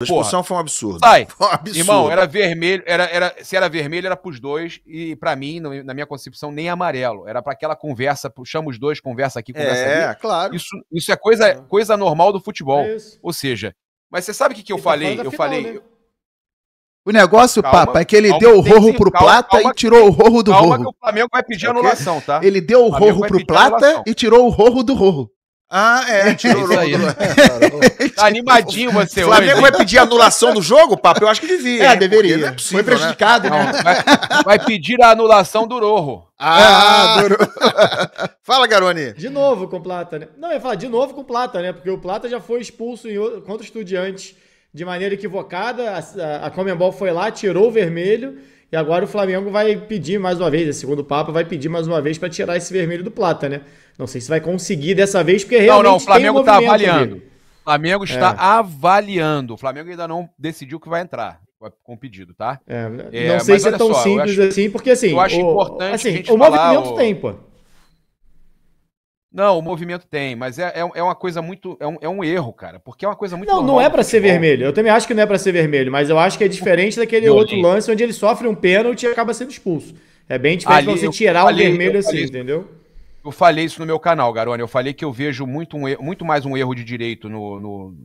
A expulsão foi um absurdo. Sai. Foi um absurdo. Irmão, era vermelho, se era vermelho, era pros dois, e pra mim, na minha concepção, nem amarelo. Era pra aquela conversa, chama os dois, conversa aqui, conversa ali. Claro. Isso é coisa normal do futebol. Ou seja, mas você sabe o que eu falei? Eu falei... Né? O negócio, Papa, é que ele deu o Rorro pro Plata e tirou o Rorro do Rorro. Calma que o Flamengo vai pedir anulação, tá? Ele deu o Rorro pro Plata e tirou o Rorro do Rorro. Tirou o Rorro do Rorro. Tá animadinho você hoje. O Flamengo vai pedir anulação do jogo, Papa? Eu acho que devia. Deveria. Não é possível, foi prejudicado, né? Vai pedir a anulação do Rorro. Fala, Garoni. De novo com o Plata, né? Não, eu ia falar de novo com o Plata, né? Porque o Plata já foi expulso contra o Estudiantes de maneira equivocada, a Conmebol foi lá, tirou o vermelho, e agora o Flamengo vai pedir mais uma vez, segundo o Papa, vai pedir mais uma vez para tirar esse vermelho do Plata, né? Não sei se vai conseguir dessa vez, porque realmente o Flamengo está avaliando. Ali. O Flamengo está avaliando. O Flamengo ainda não decidiu que vai entrar com o pedido, tá? Não sei se é tão simples assim, porque assim, eu acho importante a gente o movimento tem, pô. Não, o movimento tem, mas é uma coisa muito... É um erro, cara, porque é uma coisa muito... Não é pra ser vermelho. Eu também acho que não é pra ser vermelho, mas eu acho que é diferente daquele outro lance onde ele sofre um pênalti e acaba sendo expulso. É bem diferente pra você tirar o vermelho assim, entendeu? Eu falei isso no meu canal, Garoni. Eu falei que eu vejo muito mais um erro de direito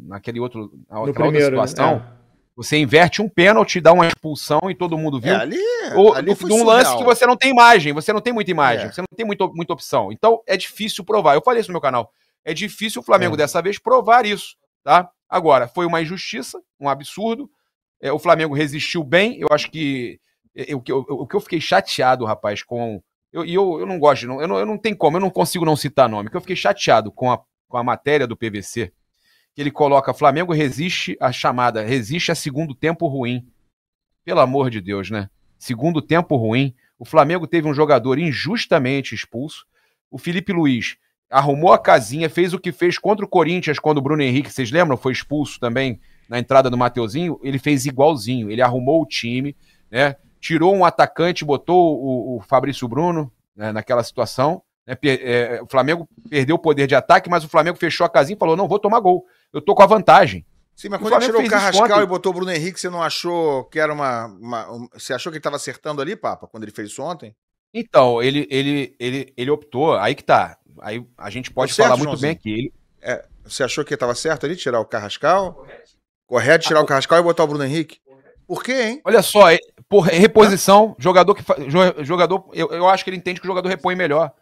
naquela outra situação. Né? Você inverte um pênalti, dá uma expulsão e todo mundo viu. Ali de um lance que você não tem imagem, você não tem muita imagem, você não tem muita opção. Então é difícil provar. Eu falei isso no meu canal. É difícil o Flamengo dessa vez provar isso, tá? Agora, foi uma injustiça, um absurdo. O Flamengo resistiu bem. Eu acho que o que eu fiquei chateado, rapaz, com... Eu não gosto, eu não tenho como, eu não consigo não citar nome. Que eu fiquei chateado com a matéria do PVC, que ele coloca: Flamengo resiste à chamada, resiste a segundo tempo ruim. Pelo amor de Deus, né? Segundo tempo ruim. O Flamengo teve um jogador injustamente expulso. O Felipe Luiz arrumou a casinha, fez o que fez contra o Corinthians, quando o Bruno Henrique, vocês lembram? Foi expulso também na entrada do Mateuzinho. Ele fez igualzinho, ele arrumou o time, né? Tirou um atacante, botou o Fabrício Bruno, né, naquela situação. Né? O Flamengo perdeu o poder de ataque, mas o Flamengo fechou a casinha e falou: não, vou tomar gol. Eu tô com a vantagem. Sim, mas quando ele tirou o Carrascal e botou o Bruno Henrique, você não achou que era você achou que ele estava acertando ali, Papa, quando ele fez isso ontem? Então, ele optou, aí que tá. Aí a gente pode falar muito bem aqui. Você achou que estava certo ali, tirar o Carrascal? Correto, tirar o Carrascal e botar o Bruno Henrique? Por quê, hein? Olha só, por reposição, jogador, eu acho que ele entende que o jogador repõe melhor.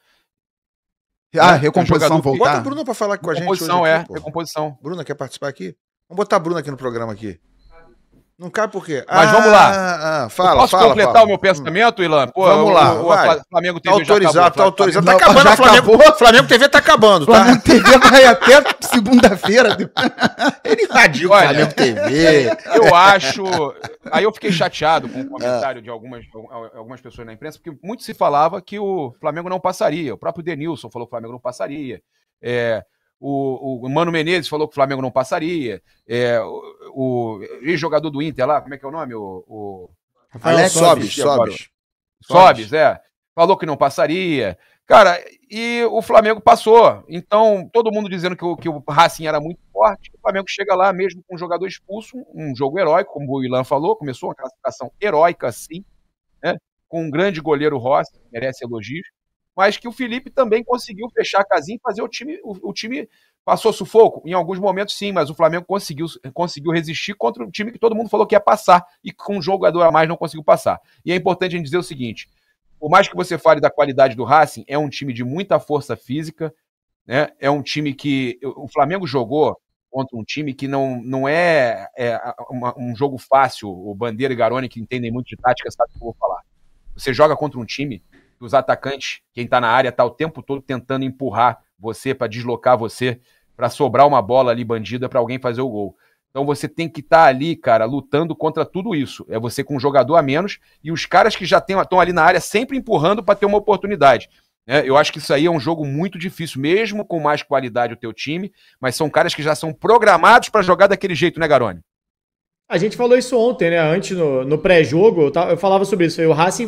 Recomposição voltar. Bota o Bruno pra falar com a gente hoje aqui, recomposição. Bruna quer participar aqui? Vamos botar a Bruna aqui no programa aqui. Não cai por quê? Mas vamos lá. Posso completar o meu pensamento, Ilan? Pô, vamos lá. O Flamengo TV tá autorizado. Tá acabando a Flamengo. Flamengo TV tá acabando, tá? Flamengo TV vai até segunda-feira. Ele invadiu o Flamengo TV. Eu acho... Aí eu fiquei chateado com o comentário de algumas pessoas na imprensa, porque muito se falava que o Flamengo não passaria. O próprio Denilson falou que o Flamengo não passaria. O Mano Menezes falou que o Flamengo não passaria. O ex-jogador do Inter lá, como é que é o nome? Alex Sobis. Falou que não passaria. Cara, e o Flamengo passou. Então, todo mundo dizendo que o Racing era muito forte. O Flamengo chega lá mesmo com um jogador expulso, um jogo heróico, como o Ilan falou. Começou uma classificação heróica, sim, né? Com um grande goleiro Rossi, merece elogios. Mas que o Felipe também conseguiu fechar a casinha e fazer o time passou sufoco. Em alguns momentos, sim, mas o Flamengo conseguiu resistir contra um time que todo mundo falou que ia passar e com um jogador a mais não conseguiu passar. E é importante a gente dizer o seguinte: por mais que você fale da qualidade do Racing, é um time de muita força física, né? É um time que... O Flamengo jogou contra um time que não é um jogo fácil. O Bandeira e Garoni, que entendem muito de tática, sabe o que eu vou falar. Você joga contra um time... os atacantes, quem tá na área, tá o tempo todo tentando empurrar você, para deslocar você, para sobrar uma bola ali bandida para alguém fazer o gol. Então você tem que estar ali, cara, lutando contra tudo isso. É você com um jogador a menos e os caras que já estão ali na área sempre empurrando para ter uma oportunidade. Eu acho que isso aí é um jogo muito difícil, mesmo com mais qualidade o teu time, mas são caras que já são programados para jogar daquele jeito, né, Garoni? A gente falou isso ontem, né? Antes, no pré-jogo, eu falava sobre isso. O Racing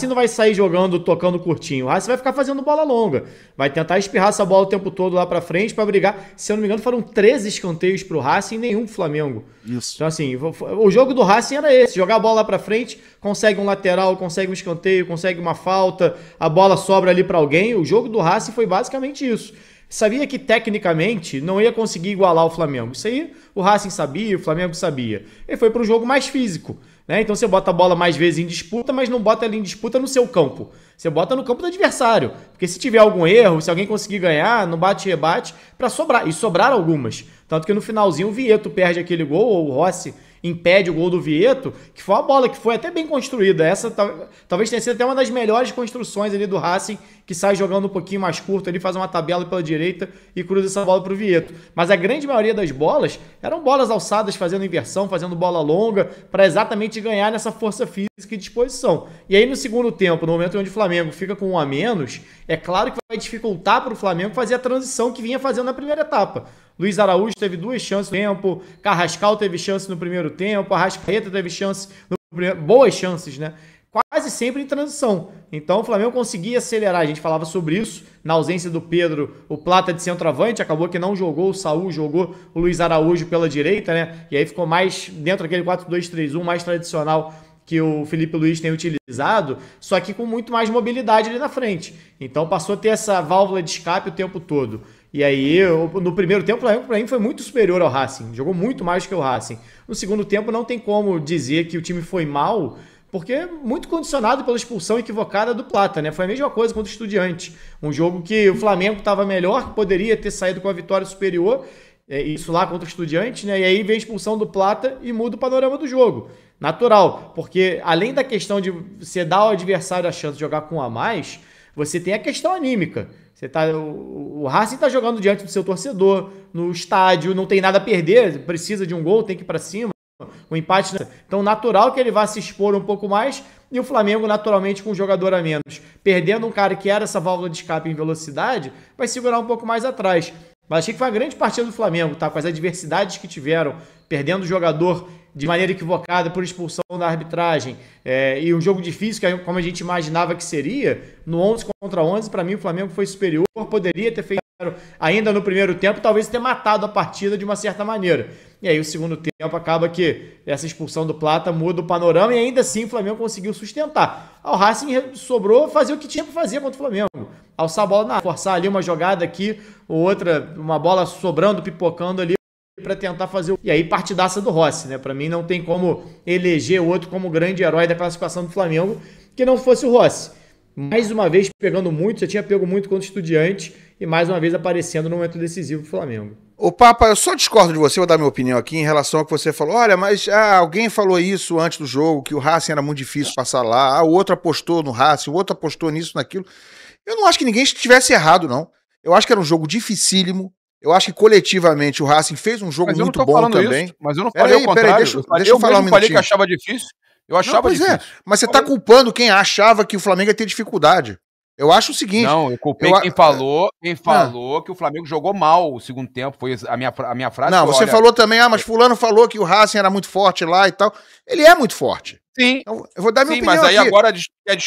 não vai sair jogando, tocando curtinho. O Racing vai ficar fazendo bola longa. Vai tentar espirrar essa bola o tempo todo lá pra frente pra brigar. Se eu não me engano, foram 13 escanteios pro Racing e nenhum pro Flamengo. Isso. Então, assim, o jogo do Racing era esse. Jogar a bola lá pra frente, consegue um lateral, consegue um escanteio, consegue uma falta, a bola sobra ali pra alguém. O jogo do Racing foi basicamente isso. Sabia que tecnicamente não ia conseguir igualar o Flamengo. Isso aí o Racing sabia, o Flamengo sabia. Ele foi para um jogo mais físico, né? Então você bota a bola mais vezes em disputa, mas não bota ela em disputa no seu campo. Você bota no campo do adversário. Porque se tiver algum erro, se alguém conseguir ganhar, no bate-rebate, para sobrar. E sobraram algumas. Tanto que no finalzinho o Vieto perde aquele gol, ou o Rossi impede o gol do Vieto, que foi uma bola que foi até bem construída. Essa talvez tenha sido até uma das melhores construções ali do Racing, que sai jogando um pouquinho mais curto ali, faz uma tabela pela direita e cruza essa bola pro Vieto. Mas a grande maioria das bolas eram bolas alçadas, fazendo inversão, fazendo bola longa, para exatamente ganhar nessa força física e disposição. E aí no segundo tempo, no momento onde o Flamengo fica com 1 a menos, é claro que vai dificultar para o Flamengo fazer a transição que vinha fazendo na primeira etapa. Luiz Araújo teve 2 chances no tempo, Carrascal teve chance no primeiro tempo, Arrascaeta teve chance no primeiro, boas chances, né? Quase sempre em transição. Então o Flamengo conseguia acelerar. A gente falava sobre isso. Na ausência do Pedro, o Plata de centroavante, acabou que não jogou o Saúl, jogou o Luiz Araújo pela direita, né? E aí ficou mais dentro daquele 4-2-3-1 mais tradicional que o Felipe Luiz tem utilizado, só que com muito mais mobilidade ali na frente. Então passou a ter essa válvula de escape o tempo todo. E aí, no primeiro tempo, o Flamengo para mim foi muito superior ao Racing, jogou muito mais que o Racing. No segundo tempo não tem como dizer que o time foi mal, porque é muito condicionado pela expulsão equivocada do Plata, né? Foi a mesma coisa contra o Estudiantes. Um jogo que o Flamengo estava melhor, que poderia ter saído com a vitória superior, isso lá contra o Estudiantes, né? E aí vem a expulsão do Plata e muda o panorama do jogo. Natural, porque além da questão de você dar ao adversário a chance de jogar com um a mais, você tem a questão anímica. O Racing está jogando diante do seu torcedor, no estádio, não tem nada a perder, precisa de um gol, tem que ir para cima. O empate. Então, natural que ele vá se expor um pouco mais. E o Flamengo, naturalmente, com um jogador a menos, perdendo um cara que era essa válvula de escape em velocidade, vai segurar um pouco mais atrás. Mas achei que foi uma grande partida do Flamengo, tá? Com as adversidades que tiveram, perdendo o jogador de maneira equivocada por expulsão da arbitragem, e um jogo difícil, como a gente imaginava que seria, no 11 contra 11, para mim o Flamengo foi superior, poderia ter feito ainda no primeiro tempo, talvez ter matado a partida de uma certa maneira. E aí o segundo tempo acaba que essa expulsão do Plata muda o panorama e ainda assim o Flamengo conseguiu sustentar. Ao Racing sobrou fazer o que tinha para fazer contra o Flamengo. Alçar a bola, forçar ali uma jogada aqui, ou outra, uma bola sobrando, pipocando ali para tentar fazer. E aí partidaça do Rossi, né? Para mim não tem como eleger o outro como grande herói da classificação do Flamengo que não fosse o Rossi. Mais uma vez pegando muito, já tinha pego muito contra o Estudiante e mais uma vez aparecendo no momento decisivo do Flamengo. Ô Papa, eu só discordo de você, vou dar minha opinião aqui em relação ao que você falou. Olha, mas alguém falou isso antes do jogo, que o Racing era muito difícil passar lá, o outro apostou no Racing, o outro apostou nisso, naquilo. Eu não acho que ninguém estivesse errado, não. Eu acho que era um jogo dificílimo. Eu acho que coletivamente o Racing fez um jogo muito bom também. Isso, mas eu não falei o contrário. Deixa eu falar um falei que achava difícil. Eu achava difícil. Mas você tá culpando quem achava que o Flamengo ia ter dificuldade. Eu acho o seguinte... Não, eu culpei quem falou que o Flamengo jogou mal o segundo tempo. Foi a minha frase. Não, você falou também, mas fulano falou que o Racing era muito forte lá e tal. Ele é muito forte. Sim. Então, eu vou dar minha opinião mas aí aqui. Agora quer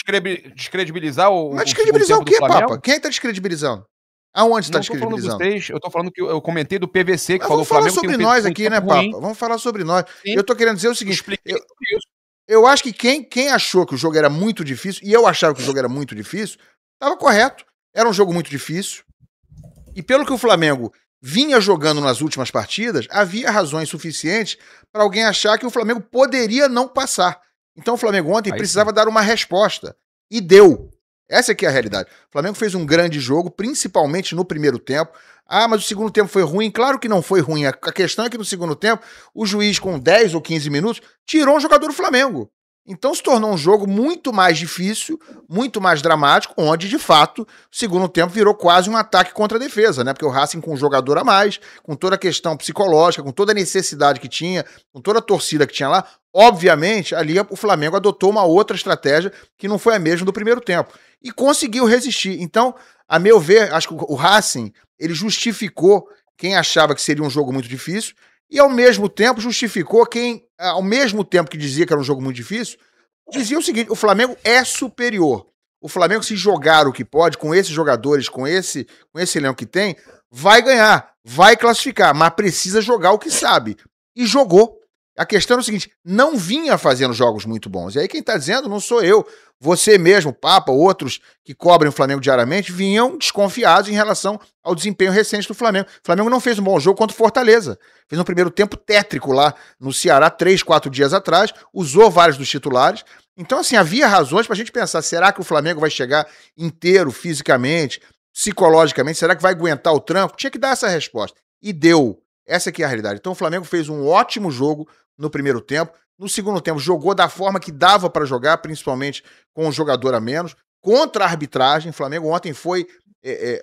descredibilizar o... Mas descredibilizar o quê, Papa? Quem tá descredibilizando? Aonde está descredibilizando? Eu tô falando que eu comentei do PVC, que mas falou o Flamengo... Vamos falar sobre nós aqui, né, ruim. Papa? Vamos falar sobre nós. Sim. Eu tô querendo dizer o seguinte... Eu acho que quem achou que o jogo era muito difícil, e eu achava que o jogo era muito difícil, estava correto. Era um jogo muito difícil. E pelo que o Flamengo vinha jogando nas últimas partidas, havia razões suficientes para alguém achar que o Flamengo poderia não passar. Então o Flamengo ontem precisava dar uma resposta. E deu. Essa aqui é a realidade. O Flamengo fez um grande jogo, principalmente no primeiro tempo. Ah, mas o segundo tempo foi ruim. Claro que não foi ruim. A questão é que no segundo tempo, o juiz, com 10 ou 15 minutos, tirou um jogador do Flamengo. Então se tornou um jogo muito mais difícil, muito mais dramático, onde, de fato, o segundo tempo virou quase um ataque contra a defesa, né? Porque o Racing com um jogador a mais, com toda a questão psicológica, com toda a necessidade que tinha, com toda a torcida que tinha lá, obviamente, ali o Flamengo adotou uma outra estratégia que não foi a mesma do primeiro tempo. E conseguiu resistir. Então, a meu ver, acho que o Racing, ele justificou quem achava que seria um jogo muito difícil, e ao mesmo tempo justificou quem, ao mesmo tempo que dizia que era um jogo muito difícil, dizia o seguinte: o Flamengo é superior. O Flamengo, se jogar o que pode, com esses jogadores, com esse elenco que tem, vai ganhar, vai classificar, mas precisa jogar o que sabe. E jogou. A questão é o seguinte: não vinha fazendo jogos muito bons. E aí quem tá dizendo não sou eu. Você mesmo, Papa, outros que cobrem o Flamengo diariamente, vinham desconfiados em relação ao desempenho recente do Flamengo. O Flamengo não fez um bom jogo contra o Fortaleza. Fez um primeiro tempo tétrico lá no Ceará, 3, 4 dias atrás, usou vários dos titulares. Então, assim, havia razões pra gente pensar: será que o Flamengo vai chegar inteiro fisicamente, psicologicamente? Será que vai aguentar o tranco? Tinha que dar essa resposta. E deu. Essa aqui é a realidade. Então o Flamengo fez um ótimo jogo no primeiro tempo. No segundo tempo jogou da forma que dava para jogar, principalmente com um jogador a menos. Contra a arbitragem, o Flamengo ontem foi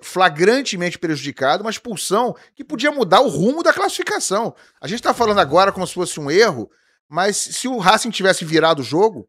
flagrantemente prejudicado, uma expulsão que podia mudar o rumo da classificação. A gente está falando agora como se fosse um erro, mas se o Racing tivesse virado o jogo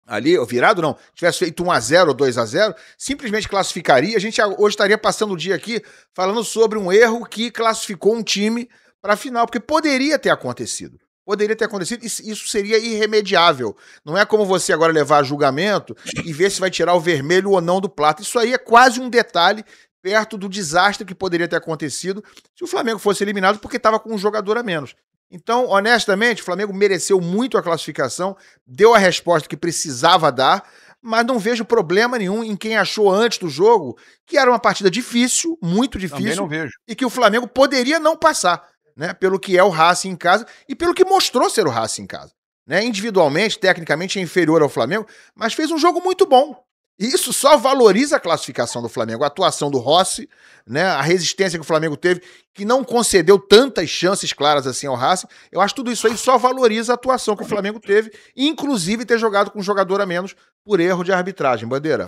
ali, ou virado não, tivesse feito 1-0 ou 2-0, simplesmente classificaria. A gente hoje estaria passando o dia aqui falando sobre um erro que classificou um time para a final, porque poderia ter acontecido. Poderia ter acontecido, isso seria irremediável. Não é como você agora levar a julgamento e ver se vai tirar o vermelho ou não do Plata. Isso aí é quase um detalhe perto do desastre que poderia ter acontecido se o Flamengo fosse eliminado porque estava com um jogador a menos. Então, honestamente, o Flamengo mereceu muito a classificação, deu a resposta que precisava dar, mas não vejo problema nenhum em quem achou antes do jogo que era uma partida difícil, muito difícil, também não vejo. E que o Flamengo poderia não passar, né? Pelo que é o Racing em casa e pelo que mostrou ser o Racing em casa, né? Individualmente, tecnicamente é inferior ao Flamengo, mas fez um jogo muito bom. E isso só valoriza a classificação do Flamengo, a atuação do Rossi, né, a resistência que o Flamengo teve, que não concedeu tantas chances claras assim ao Racing. Eu acho que tudo isso aí só valoriza a atuação que o Flamengo teve, inclusive ter jogado com um jogador a menos por erro de arbitragem. Bandeira.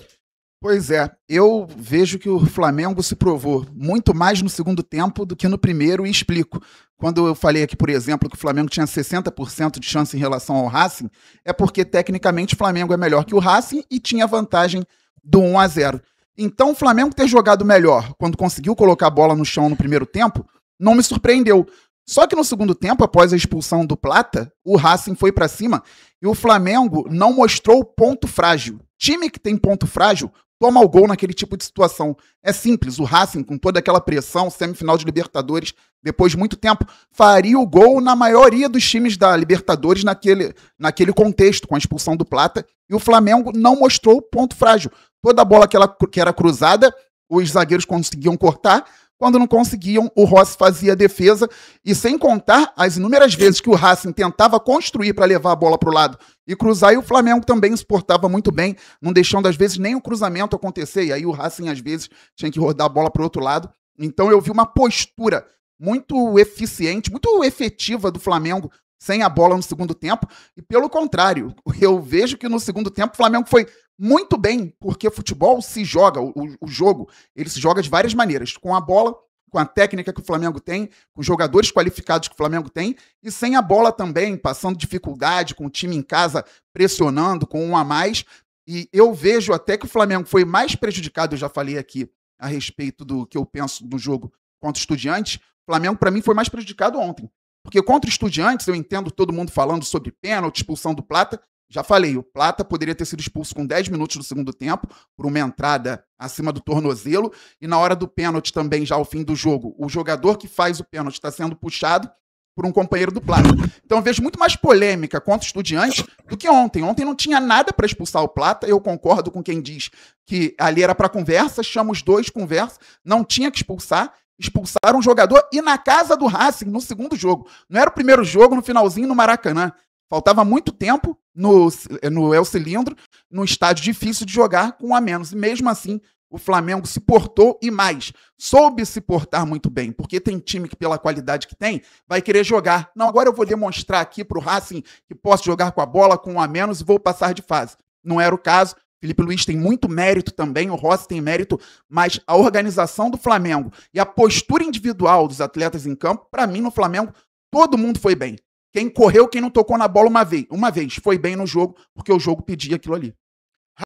Pois é, eu vejo que o Flamengo se provou muito mais no segundo tempo do que no primeiro, e explico. Quando eu falei aqui, por exemplo, que o Flamengo tinha 60% de chance em relação ao Racing, é porque tecnicamente o Flamengo é melhor que o Racing e tinha vantagem do 1-0. Então o Flamengo ter jogado melhor quando conseguiu colocar a bola no chão no primeiro tempo, não me surpreendeu. Só que no segundo tempo, após a expulsão do Plata, o Racing foi pra cima e o Flamengo não mostrou ponto frágil. Time que tem ponto frágil toma o gol naquele tipo de situação. É simples, o Racing, com toda aquela pressão, semifinal de Libertadores, depois de muito tempo, faria o gol na maioria dos times da Libertadores naquele contexto, com a expulsão do Plata, e o Flamengo não mostrou ponto frágil. Toda a bola que era cruzada, os zagueiros conseguiam cortar. Quando não conseguiam, o Rossi fazia a defesa, e sem contar as inúmeras vezes que o Racing tentava construir para levar a bola para o lado e cruzar, e o Flamengo também se portava muito bem, não deixando às vezes nem o cruzamento acontecer, e aí o Racing às vezes tinha que rodar a bola para o outro lado. Então eu vi uma postura muito eficiente, muito efetiva do Flamengo sem a bola no segundo tempo, e pelo contrário, eu vejo que no segundo tempo o Flamengo foi muito bem, porque futebol se joga, o jogo, ele se joga de várias maneiras, com a bola, com a técnica que o Flamengo tem, com os jogadores qualificados que o Flamengo tem, e sem a bola também, passando dificuldade, com o time em casa pressionando, com um a mais, e eu vejo até que o Flamengo foi mais prejudicado, eu já falei aqui a respeito do que eu penso do jogo contra o Estudiantes. O Flamengo, para mim, foi mais prejudicado ontem. Porque contra o Estudiantes, eu entendo todo mundo falando sobre pênalti, expulsão do Plata. Já falei, o Plata poderia ter sido expulso com 10 minutos do segundo tempo, por uma entrada acima do tornozelo. E na hora do pênalti também, já ao fim do jogo, o jogador que faz o pênalti está sendo puxado por um companheiro do Plata. Então eu vejo muito mais polêmica contra o Estudiantes do que ontem. Ontem não tinha nada para expulsar o Plata. Eu concordo com quem diz que ali era para conversa, chama os dois, conversa, não tinha que expulsar. Expulsaram um jogador e na casa do Racing, no segundo jogo. Não era o primeiro jogo, no finalzinho, no Maracanã. Faltava muito tempo no El Cilindro, num estádio difícil de jogar com um a menos. E mesmo assim, o Flamengo se portou e mais. Soube se portar muito bem, porque tem time que, pela qualidade que tem, vai querer jogar. Não, agora eu vou demonstrar aqui pro Racing que posso jogar com a bola com um a menos e vou passar de fase. Não era o caso. Felipe Luiz tem muito mérito também, o Rossi tem mérito, mas a organização do Flamengo e a postura individual dos atletas em campo, para mim, no Flamengo, todo mundo foi bem. Quem correu, quem não tocou na bola uma vez, foi bem no jogo, porque o jogo pedia aquilo ali.